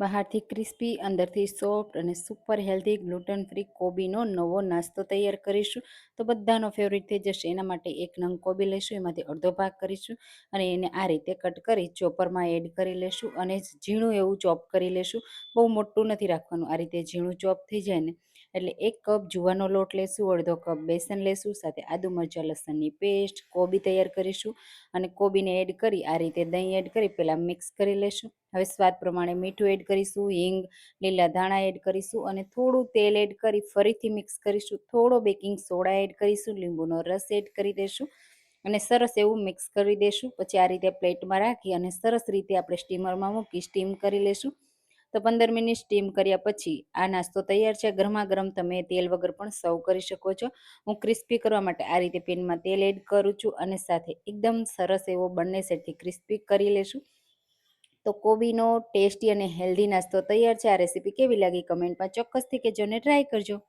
બહારથી ક્રિસ્પી, અંદરથી સોફ્ટ અને સુપર હેલ્ધી ગ્લુટન ફ્રી કોબીનો નવો નાસ્તો તૈયાર કરીશું. તો બધાનો ફેવરિટ થઈ જશે. એના માટે એક નંગ કોબી લઈશું, એમાંથી અડધો ભાગ કરીશું અને એને આ રીતે કટ કરી ચોપરમાં એડ કરી લેશું અને ઝીણું એવું ચોપ કરી લેશું. બહુ મોટું નથી રાખવાનું, આ રીતે ઝીણું ચોપ થઈ જાય ને એટલે 1 કપ જુવાનો લોટ લેશું, અડધો કપ બેસન લેશું, સાથે આદુ મરચાં લસણની પેસ્ટ, કોબી તૈયાર કરીશું અને કોબીને એડ કરી આ રીતે દહીં એડ કરી પહેલાં મિક્સ કરી લેશું. હવે સ્વાદ પ્રમાણે મીઠું એડ કરીશું, હિંગ, લીલા ધાણા એડ કરીશું અને થોડું તેલ એડ કરી ફરીથી મિક્સ કરીશું. થોડો બેકિંગ સોડા એડ કરીશું, લીંબુનો રસ એડ કરી દઈશું અને સરસ એવું મિક્સ કરી દઈશું. પછી આ રીતે પ્લેટમાં રાખી અને સરસ રીતે આપણે સ્ટીમરમાં મૂકી સ્ટીમ કરી લેશું. તો 15 મિનિટ સ્ટીમ કર્યા પછી આ નાસ્તો તૈયાર છે. ગરમા ગરમ તમે તેલ વગર પણ સર્વ કરી શકો છો. હું ક્રિસ્પી કરવા માટે આ રીતે પેનમાં તેલ એડ કરું છું અને સાથે એકદમ સરસ એવો બંને સાઈડથી ક્રિસ્પી કરી લેશું. તો કોબીનો ટેસ્ટી અને હેલ્ધી નાસ્તો તૈયાર છે. આ રેસીપી કેવી લાગી કમેન્ટમાં ચોક્કસથી કહેજો અને ટ્રાય કરજો.